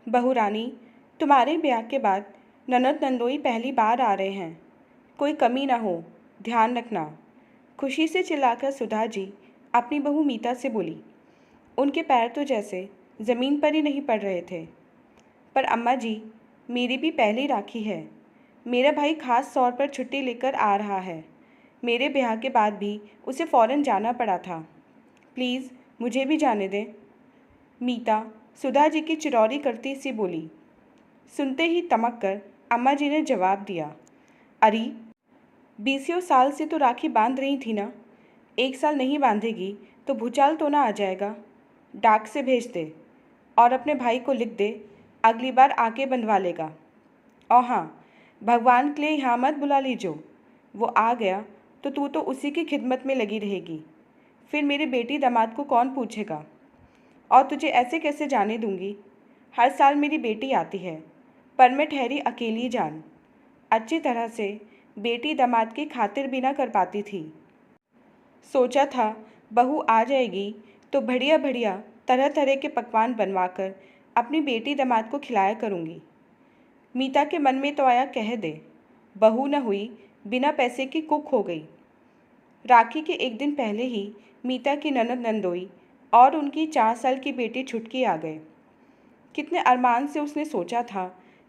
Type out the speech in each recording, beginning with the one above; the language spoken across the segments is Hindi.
बहू रानी, तुम्हारे ब्याह के बाद ननद नंदोई पहली बार आ रहे हैं। कोई कमी ना हो, ध्यान रखना। खुशी से चिल्लाकर सुधा जी अपनी बहू मीता से बोली। उनके पैर तो जैसे ज़मीन पर ही नहीं पड़ रहे थे। पर अम्मा जी, मेरी भी पहली राखी है। मेरा भाई खास तौर पर छुट्टी लेकर आ रहा है। मेरे ब्याह के बाद भी उसे फ़ौरन जाना पड़ा था। प्लीज़ मुझे भी जाने दें। मीता सुधा जी की चिरौरी करती सी बोली। सुनते ही तमक कर अम्मा जी ने जवाब दिया, अरे 20 साल से तो राखी बांध रही थी ना। 1 साल नहीं बांधेगी तो भूचाल तो ना आ जाएगा। डाक से भेज दे और अपने भाई को लिख दे, अगली बार आके बंधवा लेगा। और हाँ, भगवान के लिए यहाँ मत बुला लीजो। वो आ गया तो तू तो उसी की खिदमत में लगी रहेगी। फिर मेरे बेटी दामाद को कौन पूछेगा। और तुझे ऐसे कैसे जाने दूंगी। हर साल मेरी बेटी आती है, पर मैं ठहरी अकेली जान। अच्छी तरह से बेटी दामाद की खातिर भी ना कर पाती थी। सोचा था बहू आ जाएगी तो बढ़िया बढ़िया तरह तरह के पकवान बनवाकर अपनी बेटी दामाद को खिलाया करूँगी। मीता के मन में तो आया कह दे, बहू न हुई बिना पैसे की कुक हो गई। राखी के एक दिन पहले ही मीता की ननद नंदोई और उनकी 4 साल की बेटी छुटकी आ गए। कितने अरमान से उसने सोचा था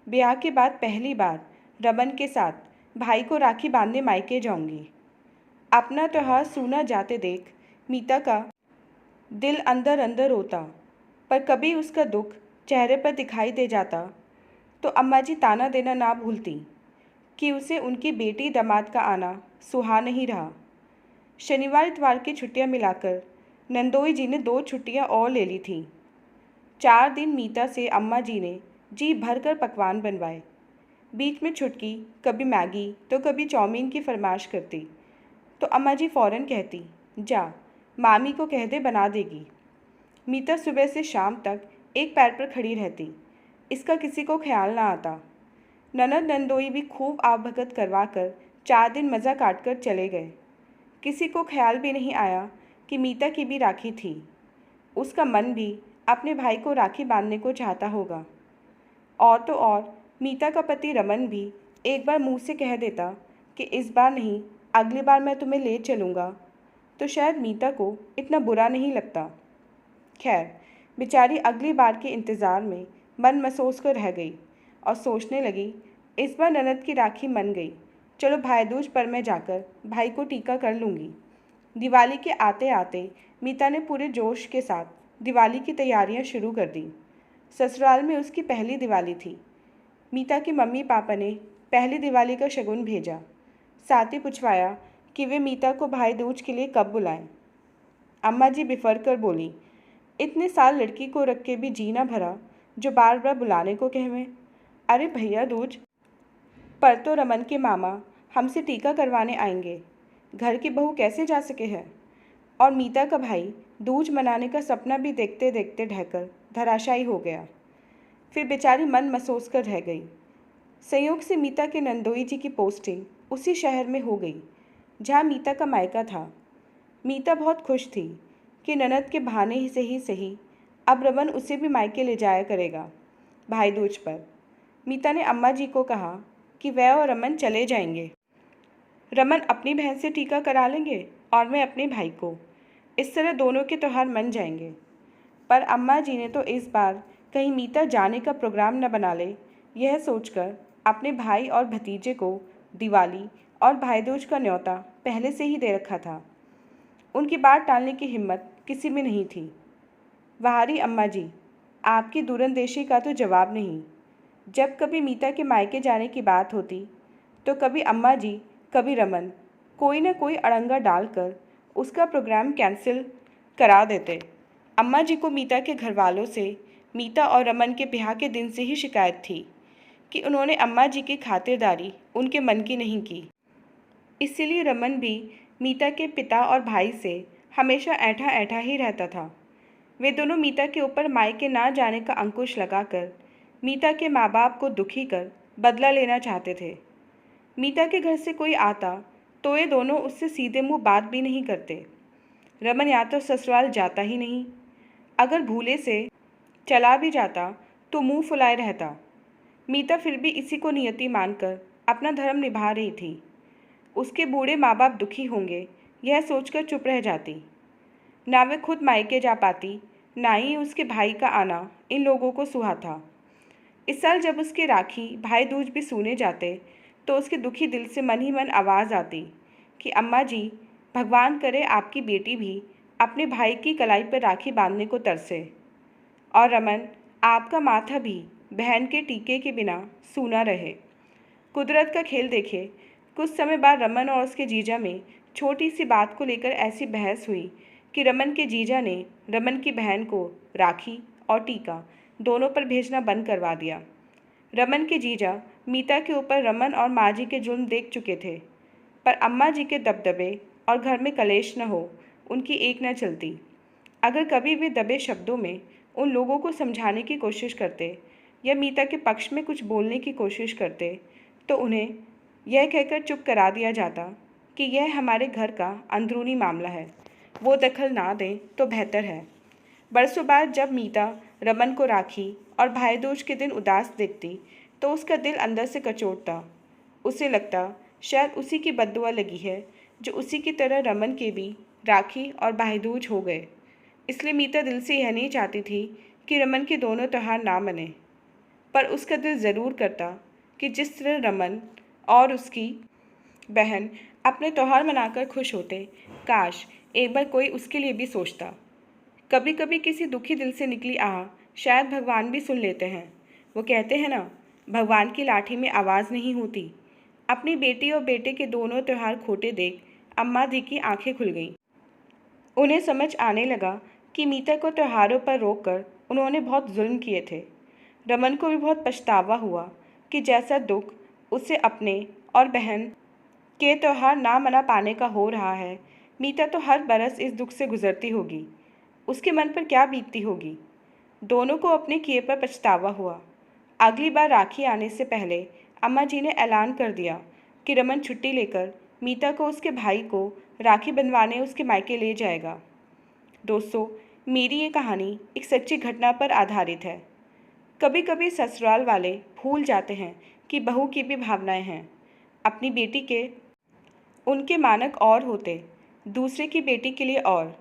ब्याह के बाद पहली बार रमन के साथ भाई को राखी बांधने मायके जाऊंगी। अपना त्योहार सूना जाते देख मीता का दिल अंदर अंदर रोता, पर कभी उसका दुख चेहरे पर दिखाई दे जाता तो अम्मा जी ताना देना ना भूलती कि उसे उनकी बेटी दामाद का आना सुहा नहीं रहा। शनिवार इतवार की छुट्टियां मिलाकर नंदोई जी ने 2 छुट्टियां और ले ली थीं। 4 दिन मीता से अम्मा जी ने जी भरकर पकवान बनवाए। बीच में छुटकी कभी मैगी तो कभी चाउमीन की फरमाइश करती तो अम्मा जी फ़ौरन कहती, जा मामी को कह दे बना देगी। मीता सुबह से शाम तक एक पैर पर खड़ी रहती, इसका किसी को ख्याल ना आता। ननद नंदोई भी खूब आवभगत करवा कर 4 दिन मज़ा काट कर चले गए। किसी को ख्याल भी नहीं आया कि मीता की भी राखी थी। उसका मन भी अपने भाई को राखी बांधने को चाहता होगा। और तो और मीता का पति रमन भी एक बार मुंह से कह देता कि इस बार नहीं, अगली बार मैं तुम्हें ले चलूँगा, तो शायद मीता को इतना बुरा नहीं लगता। खैर, बेचारी अगली बार के इंतज़ार में मन मसोस कर रह गई और सोचने लगी, इस बार ननद की राखी मन गई, चलो भाई दूज पर मैं जाकर भाई को टीका कर लूँगी। दिवाली के आते आते मीता ने पूरे जोश के साथ दिवाली की तैयारियां शुरू कर दी। ससुराल में उसकी पहली दिवाली थी। मीता की मम्मी पापा ने पहली दिवाली का शगुन भेजा, साथ ही पूछवाया कि वे मीता को भाई दूज के लिए कब बुलाएं। अम्मा जी बिफर कर बोली, इतने साल लड़की को रख के भी जी ना भरा जो बार बार बुलाने को कहवें। अरे भैया दूज पर तो रमन के मामा हमसे टीका करवाने आएंगे, घर की बहू कैसे जा सके है। और मीता का भाई दूज मनाने का सपना भी देखते देखते ढहकर धराशायी हो गया। फिर बेचारी मन मसोस कर रह गई। संयोग से मीता के नंदोई जी की पोस्टिंग उसी शहर में हो गई जहाँ मीता का मायका था। मीता बहुत खुश थी कि ननद के बहाने ही सही अब रमन उसे भी मायके ले जाया करेगा भाई दूज पर। मीता ने अम्मा जी को कहा कि वह और रमन चले जाएंगे। रमन अपनी बहन से टीका करा लेंगे और मैं अपने भाई को। इस तरह दोनों के त्योहार मन जाएंगे। पर अम्मा जी ने तो इस बार कहीं मीता जाने का प्रोग्राम न बना ले, यह सोचकर अपने भाई और भतीजे को दिवाली और भाई दूज का न्योता पहले से ही दे रखा था। उनकी बात टालने की हिम्मत किसी में नहीं थी। वाहरी अम्मा जी, आपकी दूरंदेशी का तो जवाब नहीं। जब कभी मीता के मायके जाने की बात होती तो कभी अम्मा जी कभी रमन कोई न कोई अड़ंगा डालकर उसका प्रोग्राम कैंसिल करा देते। अम्मा जी को मीता के घर वालों से मीता और रमन के ब्याह के दिन से ही शिकायत थी कि उन्होंने अम्मा जी की खातिरदारी उनके मन की नहीं की। इसीलिए रमन भी मीता के पिता और भाई से हमेशा ऐंठा ऐंठा ही रहता था। वे दोनों मीता के ऊपर मायके ना जाने का अंकुश लगाकर मीता के माँ बाप को दुखी कर बदला लेना चाहते थे। मीता के घर से कोई आता तो ये दोनों उससे सीधे मुंह बात भी नहीं करते। रमन या तो ससुराल जाता ही नहीं, अगर भूले से चला भी जाता तो मुंह फुलाए रहता। मीता फिर भी इसी को नियति मानकर अपना धर्म निभा रही थी। उसके बूढ़े माँ बाप दुखी होंगे यह सोचकर चुप रह जाती। ना वे खुद मायके जा पाती, ना ही उसके भाई का आना इन लोगों को सुहा था। इस साल जब उसके राखी भाई दूज भी सुने जाते तो उसके दुखी दिल से मन ही मन आवाज़ आती कि अम्मा जी, भगवान करे आपकी बेटी भी अपने भाई की कलाई पर राखी बांधने को तरसे। और रमन, आपका माथा भी बहन के टीके के बिना सूना रहे। कुदरत का खेल देखे। कुछ समय बाद रमन और उसके जीजा में छोटी सी बात को लेकर ऐसी बहस हुई कि रमन के जीजा ने रमन की बहन को राखी और टीका दोनों पर भेजना बंद करवा दिया। रमन के जीजा मीता के ऊपर रमन और माँ जी के जुल्म देख चुके थे, पर अम्मा जी के दबदबे और घर में कलेश न हो, उनकी एक न चलती। अगर कभी वे दबे शब्दों में उन लोगों को समझाने की कोशिश करते या मीता के पक्ष में कुछ बोलने की कोशिश करते तो उन्हें यह कहकर चुप करा दिया जाता कि यह हमारे घर का अंदरूनी मामला है, वो दखल ना दें तो बेहतर है। बरसों बाद जब मीता रमन को राखी और भाई दूज के दिन उदास देखती तो उसका दिल अंदर से कचोटता। उसे लगता शायद उसी की बद्दुआ लगी है जो उसी की तरह रमन के भी राखी और भाई दूज हो गए। इसलिए मीता दिल से यह नहीं चाहती थी कि रमन के दोनों त्योहार ना मने, पर उसका दिल ज़रूर करता कि जिस तरह रमन और उसकी बहन अपने त्योहार मनाकर खुश होते, काश एक बार कोई उसके लिए भी सोचता। कभी कभी किसी दुखी दिल से निकली आह शायद भगवान भी सुन लेते हैं। वो कहते हैं ना, भगवान की लाठी में आवाज़ नहीं होती। अपनी बेटी और बेटे के दोनों त्योहार खोटे देख अम्मा दी की आंखें खुल गईं। उन्हें समझ आने लगा कि मीता को त्योहारों पर रोककर उन्होंने बहुत जुल्म किए थे। रमन को भी बहुत पछतावा हुआ कि जैसा दुख उसे अपने और बहन के त्यौहार ना मना पाने का हो रहा है, मीता तो हर बरस इस दुख से गुजरती होगी। उसके मन पर क्या बीतती होगी। दोनों को अपने किए पर पछतावा हुआ। अगली बार राखी आने से पहले अम्मा जी ने ऐलान कर दिया कि रमन छुट्टी लेकर मीता को उसके भाई को राखी बंधवाने उसके मायके ले जाएगा। दोस्तों, मेरी ये कहानी एक सच्ची घटना पर आधारित है। कभी कभी ससुराल वाले भूल जाते हैं कि बहू की भी भावनाएं हैं। अपनी बेटी के उनके मानक और होते, दूसरे की बेटी के लिए और,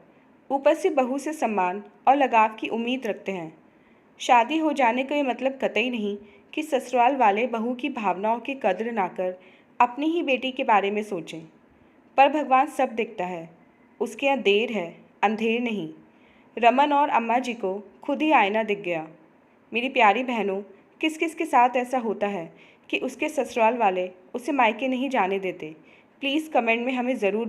ऊपर से बहू से सम्मान और लगाव की उम्मीद रखते हैं। शादी हो जाने का ये मतलब कतई नहीं कि ससुराल वाले बहू की भावनाओं की कद्र ना कर अपनी ही बेटी के बारे में सोचें। पर भगवान सब देखता है, उसके यहाँ देर है, अंधेर नहीं। रमन और अम्मा जी को खुद ही आईना दिख गया। मेरी प्यारी बहनों, किस किस के साथ ऐसा होता है कि उसके ससुराल वाले उसे मायके नहीं जाने देते? प्लीज़ कमेंट में हमें ज़रूर